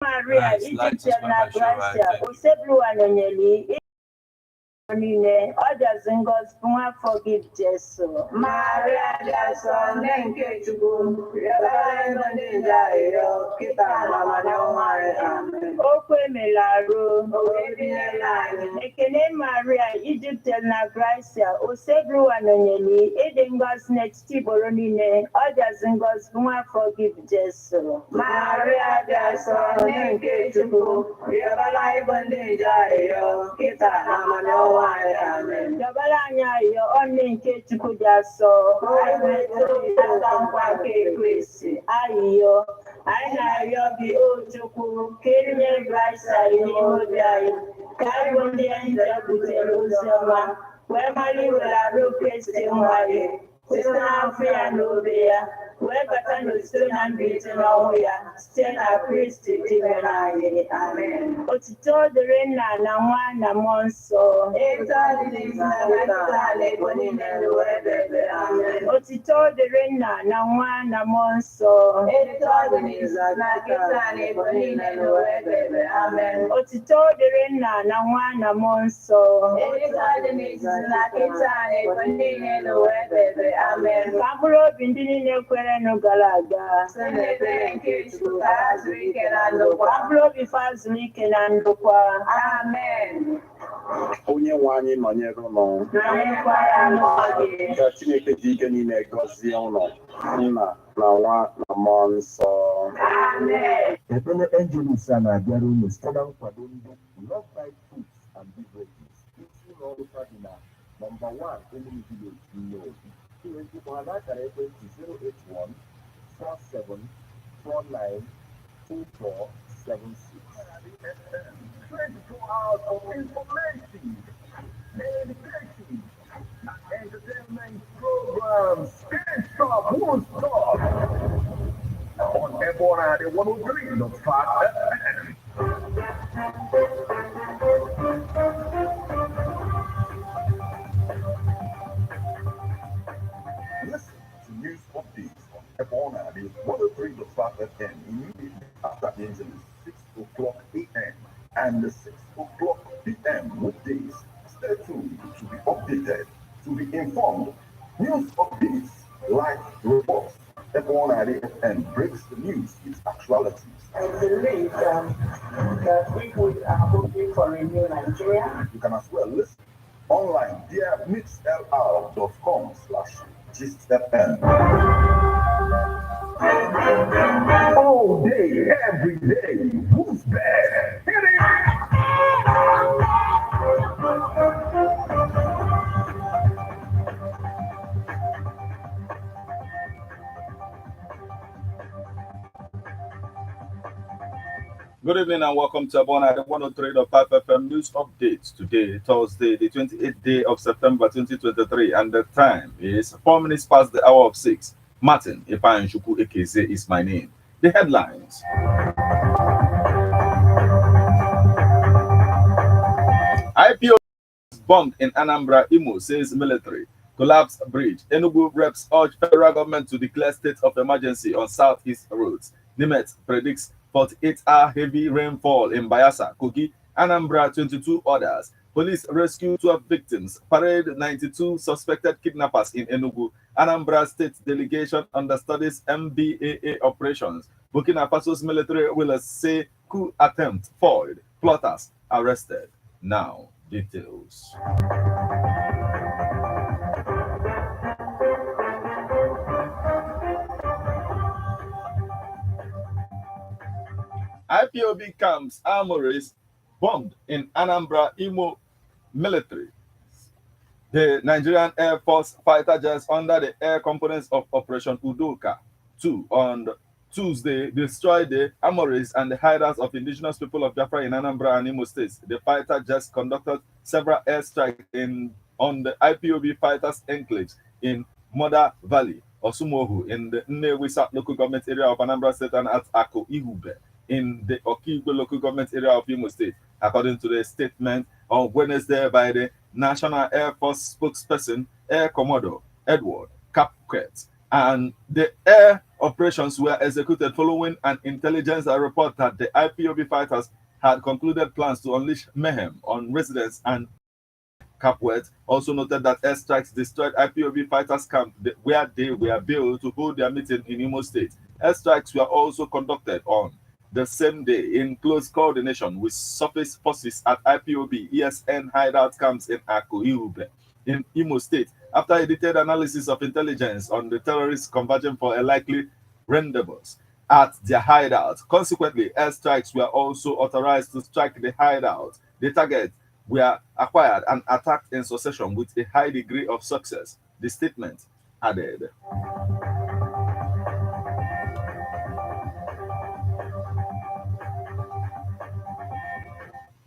Maria, Egyptian Gracia, Useblu Anonyeli. Others in God's point forgive Jesus. Maria, there's a name to go. Ekene Maria, Egyptian Gracia, Useblu Anonyeli, Eden God's next Tiboronine, others in God's point forgive Jesus. Maria, there's a name to go. Yabalanya yo only nke Chukwu dị asọ ayo anyị na-arịọ gị o Chukwu ka enye Gracia n'ime obi anyị ka anyị bụ ndị anyị butere ozi ọma wee mara iwere arụ Kristi nwanyị site n'afọ ya na obe ya wee bata n'osito na mbilite n'ọnwụ ya site na Kristi dị mere anyị. Amen. Otito dịrị Nna na Nwa na Mmụọ Nsọ. Otito dịrị Nna na Nwa na Mmụọ Nsọ. Otito dịrị Nna na Nwa na Mmụọ Nsọ. Ka mkpụrụ obi ndị niile kwerenụ gara aga mkpụrụ obi fa zuru ike na ndokwa. Amen. Onye nwe anyị nọnyere ụlọ ka Chineke dị ike niile gọzie ụlọ Nna na Nwa na Mmụọ Nsọ. Ekpere Angelus a na-abịara unu site na nkwado ndị Love by Foods and Beverages isi ụlọ ọrụ dị na nọmba 1 Enemy Village Nnewi. Iwezikwa ha n'akara ekwentị 081 47 49 2476. 24 hours of information, education, and entertainment programs. Can't stop, won't stop. On Ebona, the 103.5 FM. Listen to news updates on Ebona, the 103.5 FM immediately after the 6 o'clock a.m. and the 6 o'clock p.m. weekdays. Stay tuned to be updated, to be informed. News updates, live reports. Everyone at FM breaks the news with actualities. And believe that people are hoping for a new Nigeria. You can as well listen online via mixlr.com/GistFM. All day, every day, who's bad? Hit it! Good evening and welcome to Abona, the 103.5 FM News Update. Today, Thursday, the 28th day of September 2023, and the time is 4 minutes past the hour of 6. Martin Ipanshuku Ekeze is my name. The headlines. IPO bombed in Anambra, Imo, says military. Collapsed bridge. Enugu reps urge federal government to declare state of emergency on southeast roads. Nimet predicts 48-hour heavy rainfall in Bayelsa, Kogi, Anambra, 22 others. Police rescue 12 victims. Parade 92 suspected kidnappers in Enugu. Anambra State delegation understudies MBAA operations. Burkina Faso's military will say coup attempt foiled. Plotters arrested. Now, details. IPOB camps, armories bombed in Anambra, Imo military. The Nigerian Air Force fighter jets under the air components of Operation Udoka 2 on Tuesday destroyed the armories and the hideouts of indigenous people of Biafra in Anambra and Imo states. The fighter jets conducted several airstrikes on the IPOB fighters' enclaves in Moda Valley, Osumohu, in the Nnewi South local government area of Anambra State, and at Ako Ihube in the Okigwe local government area of Imo State, according to the statement on Wednesday by the National Air Force spokesperson, Air Commodore Edward Capquet. And the air operations were executed following an intelligence report that the IPOB fighters had concluded plans to unleash mayhem on residents, and Capwet also noted that airstrikes destroyed IPOB fighters' camp where they were built to hold their meeting in Imo State. Airstrikes were also conducted on the same day in close coordination with surface forces at IPOB ESN hideout camps in Akuiube in Imo State. After a detailed analysis of intelligence on the terrorists converging for a likely rendezvous at their hideout, consequently, airstrikes were also authorized to strike the hideout. The target were acquired and attacked in succession with a high degree of success, the statement added.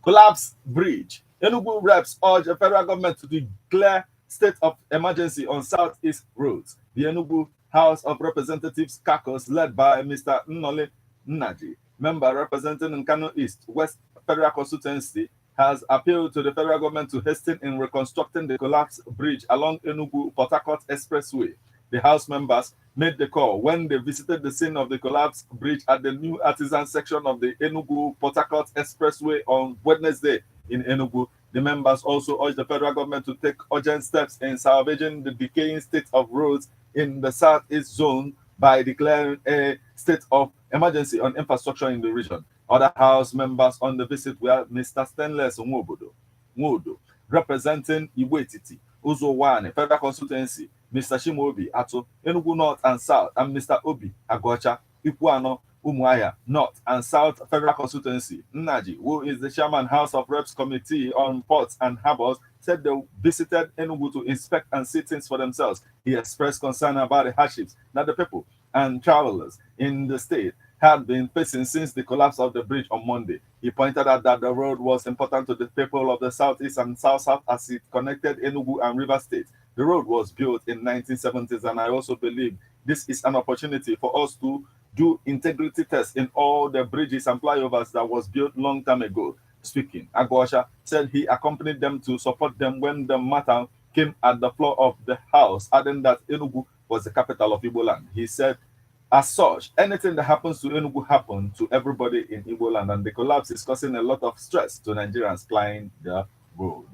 Collapse bridge. Enugu reps urge the federal government to declare state of emergency on southeast roads. The Enugu House of Representatives caucus, led by Mr. Nnole Nnaji, member representing Nkano East West Federal Constituency, has appealed to the federal government to hasten in reconstructing the collapsed bridge along Enugu-Port Harcourt Expressway. The House members made the call when they visited the scene of the collapsed bridge at the new artisan section of the Enugu-Port Harcourt Expressway on Wednesday in Enugu. The members also urged the federal government to take urgent steps in salvaging the decaying state of roads in the southeast zone by declaring a state of emergency on infrastructure in the region. Other House members on the visit were Mr. Stainless Nwodo, representing Iwetiti, Uzowane, Federal Constituency, Mr. Shimobi Ato, Enugu North and South, and Mr. Obi Agocha, Ikuano, Umuaya, North and South Federal Constituency. Nnaji, who is the chairman House of Reps Committee on Ports and Harbors, said they visited Enugu to inspect and see things for themselves. He expressed concern about the hardships that the people and travelers in the state had been facing since the collapse of the bridge on Monday. He pointed out that the road was important to the people of the Southeast and South-South as it connected Enugu and River State. The road was built in 1970s, and I also believe this is an opportunity for us to do integrity tests in all the bridges and flyovers that was built long time ago. Speaking, Agosha said he accompanied them to support them when the matter came at the floor of the House, adding that Enugu was the capital of Igbo land. He said, as such, anything that happens to Enugu happened to everybody in Igbo land, and the collapse is causing a lot of stress to Nigerians plying the road.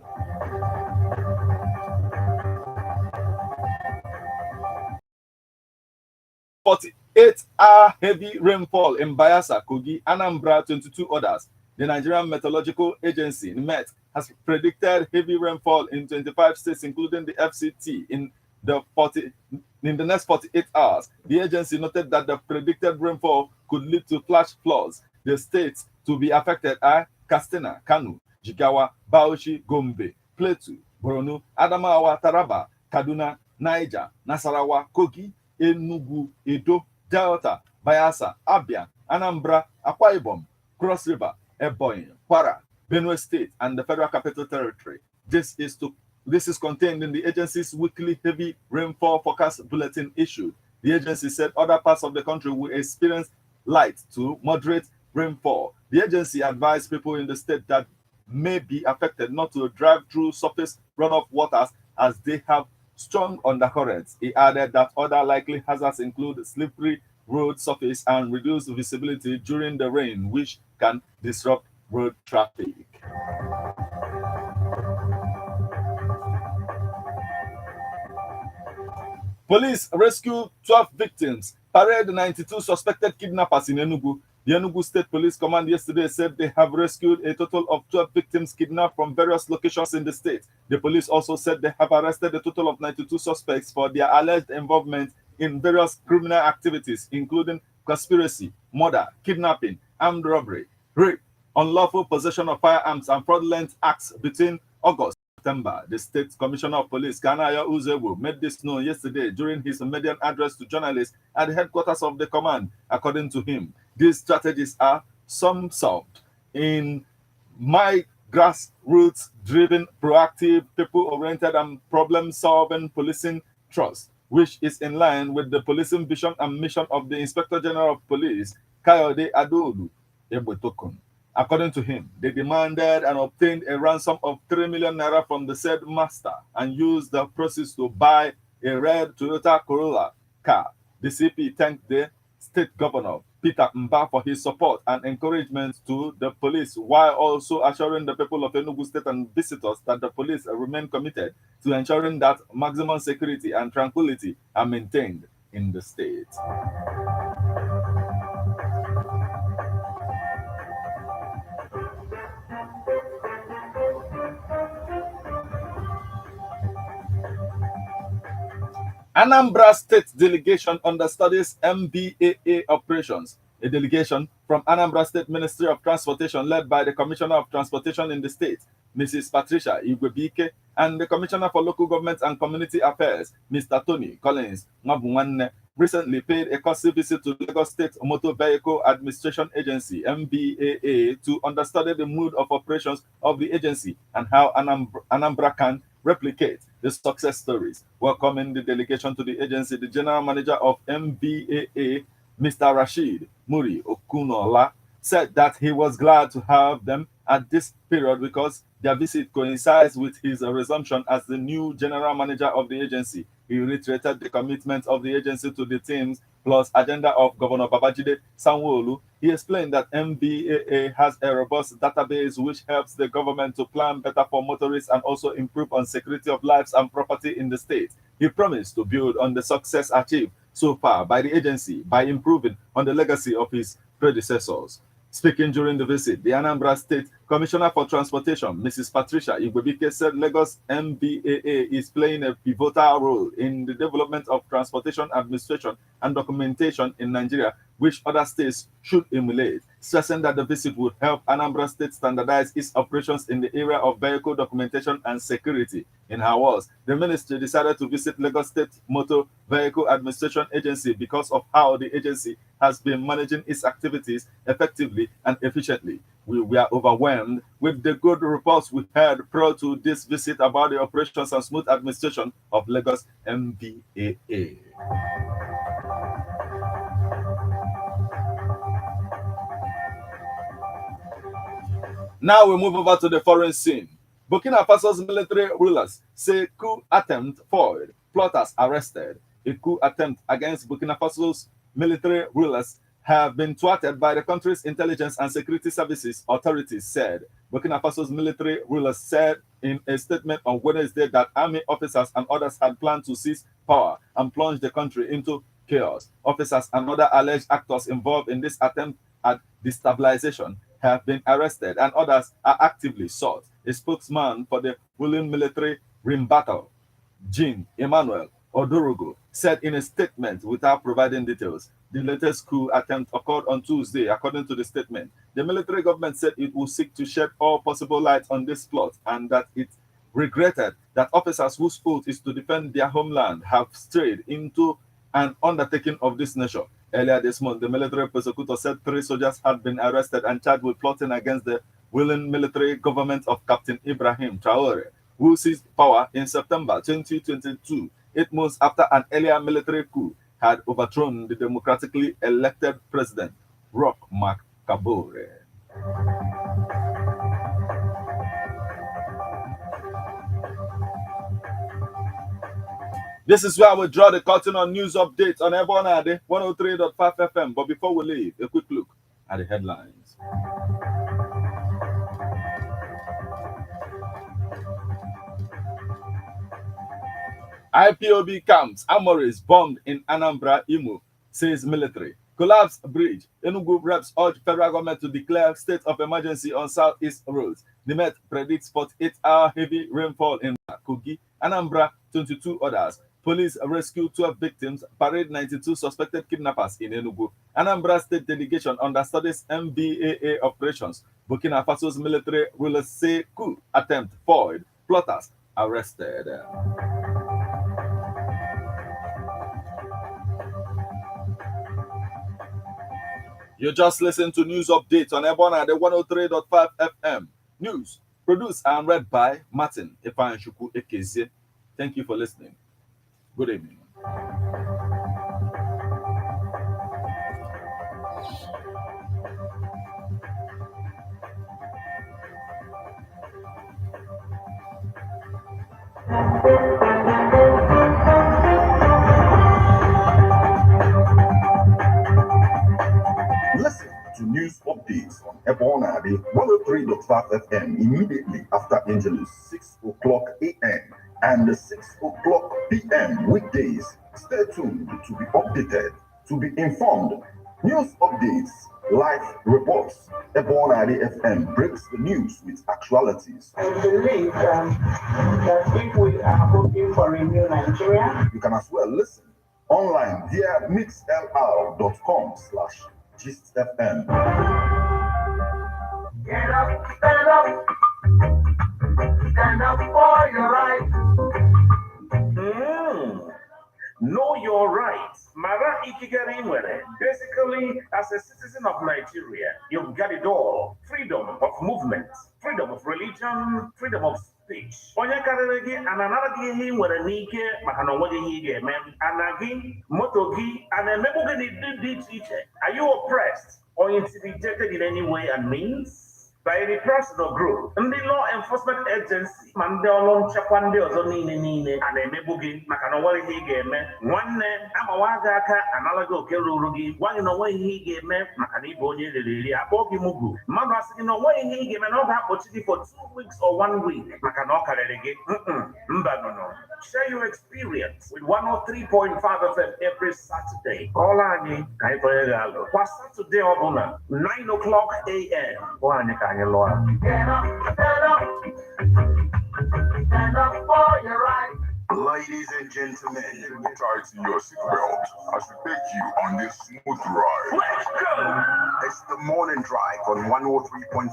Eight-hour heavy rainfall in Bayelsa, Kogi, Anambra, 22 others. The Nigerian Meteorological Agency, NIMET, has predicted heavy rainfall in 25 states, including the FCT, in the next 48 hours. The agency noted that the predicted rainfall could lead to flash floods. The states to be affected are Katsina, Kano, Jigawa, Bauchi, Gombe, Plateau, Borno, Adamawa, Taraba, Kaduna, Niger, Nasarawa, Kogi, Enugu, Edo, Delta, Bayelsa, Abia, Anambra, Akwa Ibom, Cross River, Ebonyi, Kwara, Benue State, and the Federal Capital Territory. This is contained in the agency's weekly heavy rainfall forecast bulletin issued. The agency said other parts of the country will experience light to moderate rainfall. The agency advised people in the state that may be affected not to drive through surface runoff waters as they have strong undercurrents. He added that other likely hazards include slippery road surface and reduced visibility during the rain, which can disrupt road traffic. Police rescued 12 victims, parade 92 suspected kidnappers in Enugu. The Enugu State Police Command yesterday said they have rescued a total of 12 victims kidnapped from various locations in the state. The police also said they have arrested a total of 92 suspects for their alleged involvement in various criminal activities, including conspiracy, murder, kidnapping, armed robbery, rape, unlawful possession of firearms, and fraudulent acts between August and September. The State Commissioner of Police, Kanaya Uzewu, made this known yesterday during his maiden address to journalists at the headquarters of the command. According to him, these strategies are summed up in my grassroots-driven, proactive, people-oriented, and problem-solving policing trust, which is in line with the policing vision and mission of the Inspector General of Police, Kayode Adolu Ebotokun. According to him, they demanded and obtained a ransom of 3 million naira from the said master and used the proceeds to buy a red Toyota Corolla car The CP thanked the state governor, Peter Mba, for his support and encouragement to the police, while also assuring the people of Enugu State and visitors that the police remain committed to ensuring that maximum security and tranquility are maintained in the state. Anambra State delegation understudies MBAA operations. A delegation from Anambra State Ministry of Transportation led by the Commissioner of Transportation in the state, Mrs. Patricia Igwebike, and the Commissioner for Local Government and Community Affairs, Mr. Tony Collins Mabunwanne, recently paid a courtesy visit to Lagos State Motor Vehicle Administration Agency, MBAA, to understudy the mood of operations of the agency and how Anambra can replicate the success stories. Welcoming the delegation to the agency, the General Manager of MBAA, Mr. Rashid Muri Okunola, said that he was glad to have them at this period because their visit coincides with his resumption as the new General Manager of the agency. He reiterated the commitment of the agency to the teams plus agenda of Governor Babajide Sanwo-Olu. He explained that MBAA has a robust database which helps the government to plan better for motorists and also improve on security of lives and property in the state. He promised to build on the success achieved so far by the agency by improving on the legacy of his predecessors. Speaking during the visit, the Anambra State Commissioner for Transportation, Mrs. Patricia Igwebike, said Lagos MBAA is playing a pivotal role in the development of transportation administration and documentation in Nigeria, which other states should emulate, stressing that the visit would help Anambra State standardize its operations in the area of vehicle documentation and security. In her words, the ministry decided to visit Lagos State Motor Vehicle Administration Agency because of how the agency has been managing its activities effectively and efficiently. We were overwhelmed with the good reports we heard prior to this visit about the operations and smooth administration of Lagos MBAA. Now we move over to the foreign scene. Burkina Faso's military rulers say coup attempt foiled, plotters arrested. A coup attempt against Burkina Faso's military rulers have been thwarted by the country's intelligence and security services, authorities said. Burkina Faso's military rulers said in a statement on Wednesday that army officers and others had planned to seize power and plunge the country into chaos. Officers and other alleged actors involved in this attempt at destabilization have been arrested and others are actively sought. A spokesman for the ruling military Rimbato, Jean Emmanuel Odorogo, said in a statement without providing details. The latest coup attempt occurred on Tuesday, according to the statement. The military government said it will seek to shed all possible light on this plot and that it regretted that officers whose oath is to defend their homeland have strayed into an undertaking of this nature. Earlier this month, the military prosecutor said 3 soldiers had been arrested and charged with plotting against the willing military government of Captain Ibrahim Traore, who seized power in September 2022, 8 months after an earlier military coup had overthrown the democratically elected president, Roch Marc Kabore. This is where we draw the curtain on news updates on Ebonade 103.5 FM. But before we leave, a quick look at the headlines. IPOB camps, armories bombed in Anambra, Imo, says military. Collapsed bridge. Enugu reps urge federal government to declare state of emergency on southeast roads. The Met predicts 48-hour heavy rainfall in Kogi, Anambra, 22 others. Police rescue 12 victims, parade 92 suspected kidnappers in Enugu. Anambra State delegation understudies MBAA operations. Burkina Faso's military rulers say coup attempt foiled, plotters arrested. You just listened to news updates on Ebona, the 103.5 FM. News produced and read by Martin Epanshuku Ekezie. Thank you for listening. Good evening. updates on Ebonadi 103.5 FM immediately after Angelus 6 o'clock a.m. and 6 o'clock p.m. weekdays. Stay tuned to be updated, to be informed. News updates, live reports. Ebonadi FM breaks the news with actualities. I believe that if we are hoping for a new Nigeria, you can as well listen online via mixlr.com/GistFM. Get up, stand up for your right. Know your rights. Mara Ikigari Nwere. Basically, as a citizen of Nigeria, you've got it all. Freedom of movement, freedom of religion, freedom of speech. Onye karịrị gị ananara gị ihe ị nwere n'ike maka na onweghị ihe ị ga-eme. Ana gị, moto gị, ana emegbu gị n'ụdị dị iche iche. Are you oppressed or intimidated in any way and means? By the person or group, ndị law enforcement agency ma ndị ọrụ nchekwa ndị ọzọ niile a na-emegbu gị maka na onweghị ihe ị ga-eme. Nwanne amawa gị aka anala gị oke ruru gị, gwa gị na onweghị ihe ị ga-eme maka na ịbụ onye eriri akpọ gị mugu. Mmadụ asị gị na onweghị ihe ị ga-eme na ọ ga-akpọchi gị for 2 weeks or 1 week maka na ọ karịrị gị. Mba nọ. Share your experience with 103.5 FM every Saturday. Call anyị ka anyị kọrọ gị alụ. Kwa Saturday ọbụla 9 o'clock a.m. Kpọọ anyị ka anyị lụọ. Stand up for your right. Ladies and gentlemen, tighten your seatbelt as we take you on this smooth ride. Let's go! It's the morning drive on 103.5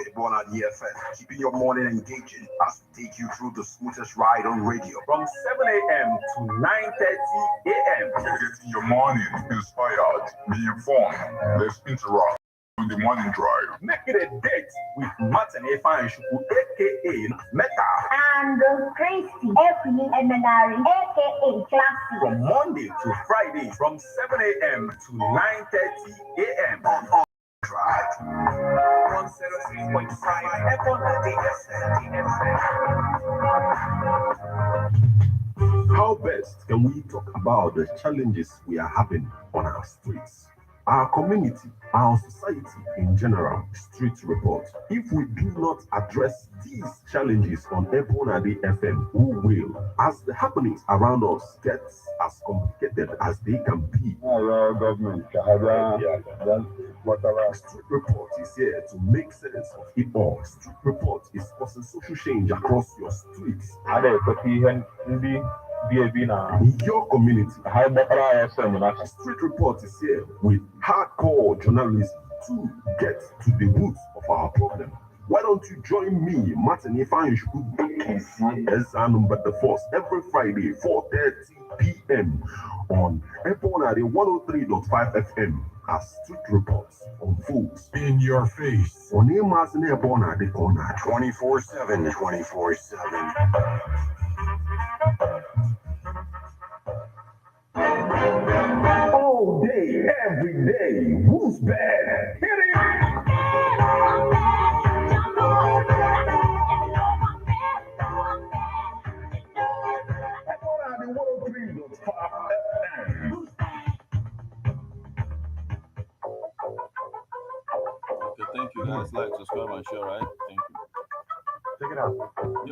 Ebonadi FM, keeping your morning engaging as we take you through the smoothest ride on radio. From 7 a.m. to 9:30 a.m. Getting your morning inspired, be informed. Let's interact on the morning drive. Make it a date with Martin Efanshuku, aka Meta. And Christy Effie Emenari, aka Classy. From Monday to Friday, from 7 a.m. to 9:30 a.m. On drive. 103.5 Ebonadi FM. How best can we talk about the challenges we are having on our streets? Our community, our society in general. Street report. If we do not address these challenges on Ebonadi FM, who will? As the happenings around us get as complicated as they can be. Government, Street report is here to make sense of it all. Street report is causing social change across your streets. In your community, Street report is here with hardcore journalism to get to the roots of our problem. Why don't you join me, Martin Efanshuku, number the force, every Friday, 4:30 p.m. on Ebonadi 103.5 FM as Street Reports unfolds in your face. On Emazine Ebonadi corner 24/7, 24/7. All day, every day. Who's bad? Hit it! Ebonadi 103.5 FM. Okay, thank you guys. Like, subscribe, and share, right? Thank you. Check it out.